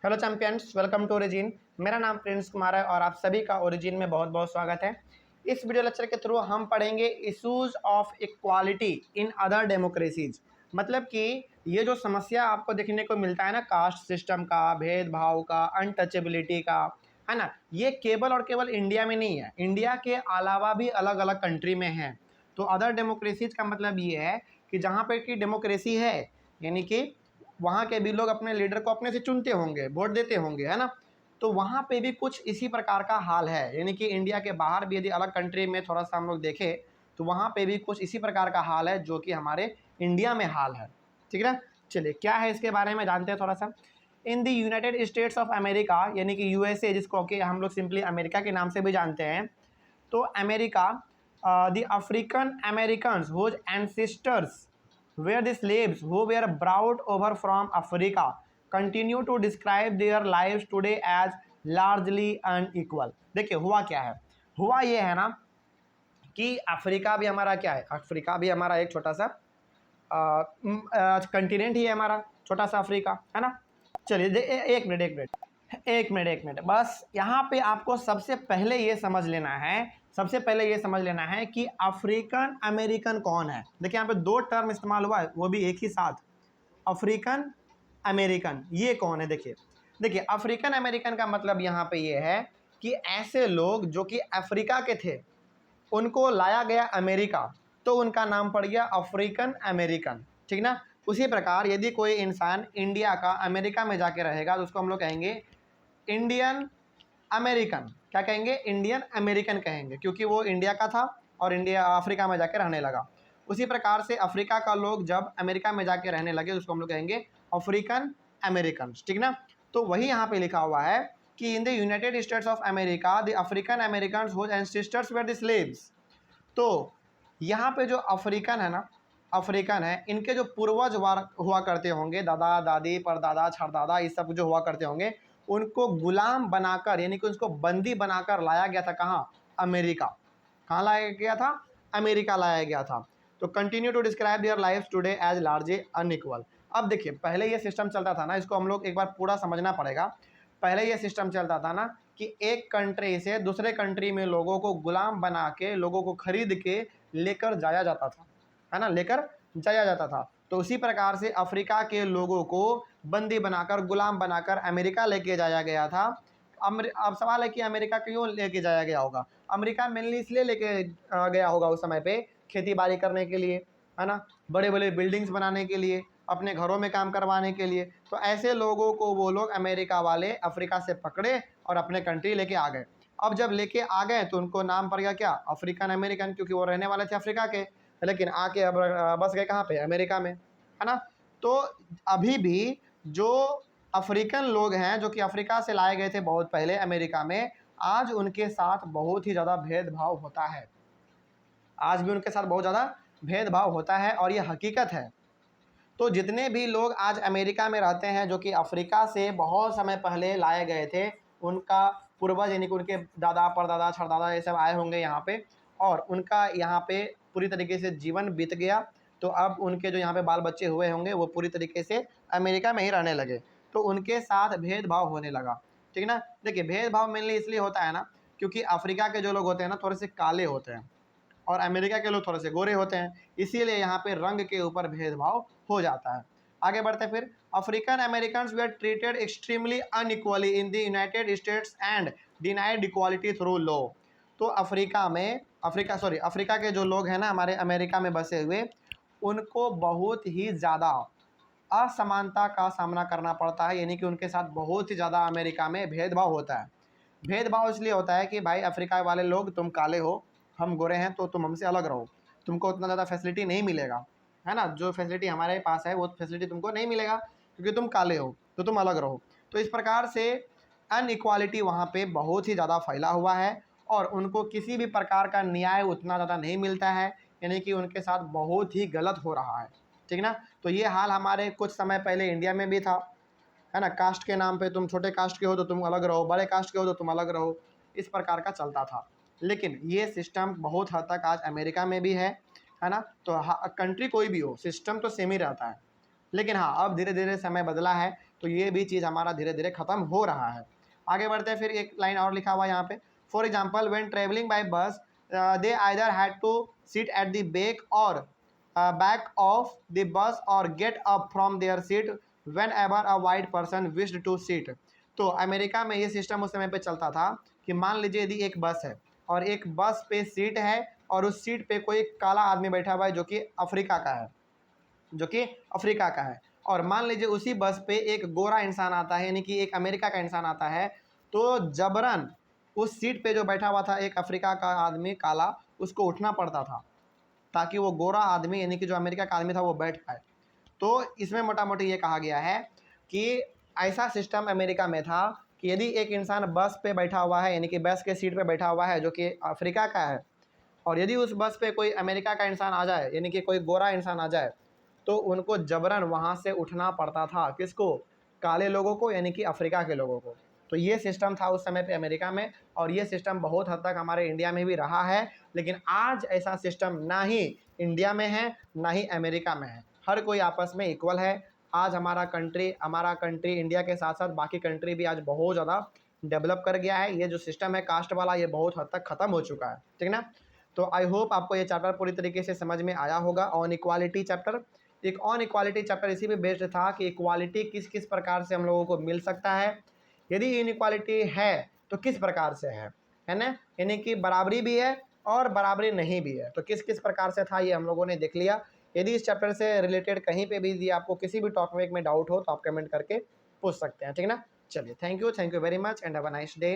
Hello champions, welcome to Origin. मेरा नाम Prince Kumar है और आप सभी का ओरिजिन में बहुत बहुत स्वागत है। इस वीडियो लेक्चर के थ्रू हम पढ़ेंगे issues of equality in other democracies. मतलब कि ये जो समस्या आपको देखने को मिलता है ना, कास्ट सिस्टम का, भेदभाव का, अनटचेबिलिटी का, है ना, ये केवल और केवल इंडिया में नहीं है, इंडिया के अलावा भी अलग अलग कंट्री में है। तो अदर डेमोक्रेसीज का मतलब ये है कि जहाँ पर कि डेमोक्रेसी है, यानी कि वहाँ के भी लोग अपने लीडर को अपने से चुनते होंगे, वोट देते होंगे, है ना। तो वहाँ पे भी कुछ इसी प्रकार का हाल है, यानी कि इंडिया के बाहर भी यदि अलग कंट्री में थोड़ा सा हम लोग देखें तो वहाँ पे भी कुछ इसी प्रकार का हाल है जो कि हमारे इंडिया में हाल है। ठीक है ना। चलिए क्या है इसके बारे में जानते हैं थोड़ा सा। इन the United States of America, यानी कि यूएसए, जिसको कि हम लोग सिंपली अमेरिका के नाम से भी जानते हैं, तो America, the African Americans whose ancestors where the slaves who were brought over from Africa continue to describe their lives today as largely unequal। देखिए हुआ क्या है, हुआ ये है ना कि अफ्रीका भी हमारा क्या है, अफ्रीका भी हमारा एक छोटा सा कंटिनेंट ही है हमारा, छोटा सा अफ्रीका, है ना। चलिए एक मिनट बस यहाँ पे आपको सबसे पहले ये समझ लेना है, सबसे पहले ये समझ लेना है कि अफ्रीकन अमेरिकन कौन है। देखिए यहाँ पे दो टर्म इस्तेमाल हुआ है, वो भी एक ही साथ, अफ्रीकन अमेरिकन। ये कौन है? देखिए देखिए अफ्रीकन अमेरिकन का मतलब यहाँ पे ये है कि ऐसे लोग जो कि अफ्रीका के थे उनको लाया गया अमेरिका, तो उनका नाम पड़ गया अफ्रीकन अमेरिकन। ठीक ना। उसी प्रकार यदि कोई इंसान इंडिया का अमेरिका में जाके रहेगा तो उसको हम लोग कहेंगे इंडियन अमेरिकन। क्या कहेंगे? इंडियन अमेरिकन कहेंगे, क्योंकि वो इंडिया का था और इंडिया अफ्रीका में जाके रहने लगा। उसी प्रकार से अफ्रीका का लोग जब अमेरिका में जाके रहने लगे तो उसको हम लोग कहेंगे अफ्रीकन अमेरिकन। ठीक ना। तो वही यहाँ पे लिखा हुआ है कि in the United States of America the African American whose ancestors were the slaves. तो यहाँ पे जो अफ्रीकन है ना, अफ्रीकन है, इनके जो पूर्वज हुआ करते होंगे, दादा दादी परदादा छरदादा, ये सब जो हुआ करते होंगे, उनको गुलाम बनाकर, यानी कि उसको बंदी बनाकर लाया गया था। कहाँ? अमेरिका। कहाँ लाया गया था? अमेरिका लाया गया था। तो continue to describe their life today as largely unequal. अब देखिए पहले ये सिस्टम चलता था ना, इसको हम लोग एक बार पूरा समझना पड़ेगा। पहले ये सिस्टम चलता था ना कि एक कंट्री से दूसरे कंट्री में लोगों को गुलाम बना के, लोगों को खरीद के लेकर जाया जाता था, है ना, लेकर जाया जाता था। तो उसी प्रकार से अफ्रीका के लोगों को बंदी बनाकर, गुलाम बनाकर अमेरिका लेके जाया गया था। अब सवाल है कि अमेरिका क्यों लेके जाया गया होगा? अमेरिका मेनली इसलिए लेके गया होगा उस समय पे खेती बाड़ी करने के लिए, है ना, बड़े बड़े बिल्डिंग्स बनाने के लिए, अपने घरों में काम करवाने के लिए। तो ऐसे लोगों को वो लोग अमेरिका वाले अफ्रीका से पकड़े और अपने कंट्री लेके आ गए। अब जब लेके आ गए तो उनको नाम पड़ गया क्या? अफ्रीकन अमेरिकन, क्योंकि वो रहने वाले थे अफ्रीका के, लेकिन आके अब बस गए कहाँ पे? अमेरिका में, है ना। तो अभी भी जो अफ्रीकन लोग हैं जो कि अफ्रीका से लाए गए थे बहुत पहले अमेरिका में, आज उनके साथ बहुत ही ज़्यादा भेदभाव होता है। आज भी उनके साथ बहुत ज़्यादा भेदभाव होता है और ये हकीकत है। तो जितने भी लोग आज अमेरिका में रहते हैं जो कि अफ्रीका से बहुत समय पहले लाए गए थे, उनका पूर्वज यानी कि उनके दादा परदादा छरदादा ये सब आए होंगे यहाँ पे, और उनका यहाँ पे पूरी तरीके से जीवन बीत गया। तो अब उनके जो यहाँ पे बाल बच्चे हुए होंगे वो पूरी तरीके से अमेरिका में ही रहने लगे, तो उनके साथ भेदभाव होने लगा। ठीक है ना। देखिए भेदभाव मेनली इसलिए होता है ना क्योंकि अफ्रीका के जो लोग होते हैं ना थोड़े से काले होते हैं और अमेरिका के लोग थोड़े से गोरे होते हैं, इसीलिए यहाँ पे रंग के ऊपर भेदभाव हो जाता है। आगे बढ़ते फिर, African Americans were treated extremely unequally in the United states and denied equality through law. तो अफ्रीका के जो लोग हैं ना हमारे अमेरिका में बसे हुए, उनको बहुत ही ज़्यादा असमानता का सामना करना पड़ता है, यानी कि उनके साथ बहुत ही ज़्यादा अमेरिका में भेदभाव होता है। भेदभाव इसलिए होता है कि भाई अफ्रीका वाले लोग, तुम काले हो, हम गोरे हैं, तो तुम हमसे अलग रहो, तुमको उतना ज़्यादा फैसिलिटी नहीं मिलेगा, है ना। जो फैसिलिटी हमारे पास है वो फैसिलिटी तुमको नहीं मिलेगा क्योंकि तुम काले हो, तो तुम अलग रहो। तो इस प्रकार से अनइक्वालिटी वहाँ पे बहुत ही ज़्यादा फैला हुआ है और उनको किसी भी प्रकार का न्याय उतना ज़्यादा नहीं मिलता है, यानी कि उनके साथ बहुत ही गलत हो रहा है। ठीक ना। तो ये हाल हमारे कुछ समय पहले इंडिया में भी था, है ना। कास्ट के नाम पे, तुम छोटे कास्ट के हो तो तुम अलग रहो, बड़े कास्ट के हो तो तुम अलग रहो, इस प्रकार का चलता था। लेकिन ये सिस्टम बहुत हद तक आज अमेरिका में भी है ना। तो कंट्री कोई भी हो, सिस्टम तो सेम ही रहता है। लेकिन हाँ, अब धीरे धीरे समय बदला है, तो ये भी चीज़ हमारा धीरे धीरे खत्म हो रहा है। आगे बढ़ते हैं, फिर एक लाइन और लिखा हुआ है यहाँ पे, for example when travelling by bus they either had to sit at the back of the bus और get up from their seat whenever a white person wished to seat. तो America में ये system उस समय पे चलता था कि मान लीजिए यदि एक बस है और एक बस पे सीट है और उस सीट पे कोई काला आदमी बैठा हुआ है जो कि अफ्रीका का है, और मान लीजिए उसी बस पे एक गोरा इंसान आता है, यानी कि एक अमेरिका का इंसान आता है, तो जबरन उस सीट पे जो बैठा हुआ था एक अफ्रीका का आदमी काला, उसको उठना पड़ता था ताकि वो गोरा आदमी यानी कि जो अमेरिका का आदमी था वो बैठ पाए। तो इसमें मोटा मोटी ये कहा गया है कि ऐसा सिस्टम अमेरिका में था कि यदि एक इंसान बस पे बैठा हुआ है, यानी कि बस के सीट पे बैठा हुआ है जो कि अफ्रीका का है, और यदि उस बस पे कोई अमेरिका का इंसान आ जाए, यानी कि कोई गोरा इंसान आ जाए, तो उनको जबरन वहाँ से उठना पड़ता था। किसको? काले लोगों को, यानी कि अफ्रीका के लोगों को। तो ये सिस्टम था उस समय पे अमेरिका में, और ये सिस्टम बहुत हद तक हमारे इंडिया में भी रहा है। लेकिन आज ऐसा सिस्टम ना ही इंडिया में है ना ही अमेरिका में है, हर कोई आपस में इक्वल है। आज हमारा कंट्री इंडिया के साथ साथ बाकी कंट्री भी आज बहुत ज़्यादा डेवलप कर गया है। ये जो सिस्टम है कास्ट वाला, ये बहुत हद तक ख़त्म हो चुका है, ठीक ना। तो आई होप आपको ये चैप्टर पूरी तरीके से समझ में आया होगा। ऑन इक्वालिटी चैप्टर, एक ऑन इक्वालिटी चैप्टर इसी पे बेस्ड था कि इक्वालिटी किस किस प्रकार से हम लोगों को मिल सकता है, यदि इनइक्वालिटी है तो किस प्रकार से है ना, यानी कि बराबरी भी है और बराबरी नहीं भी है, तो किस किस प्रकार से था ये हम लोगों ने देख लिया। यदि इस चैप्टर से रिलेटेड कहीं पे भी यदि आपको किसी भी टॉपिक में डाउट हो तो आप कमेंट करके पूछ सकते हैं, ठीक ना। चलिए, thank you very much and have a nice day.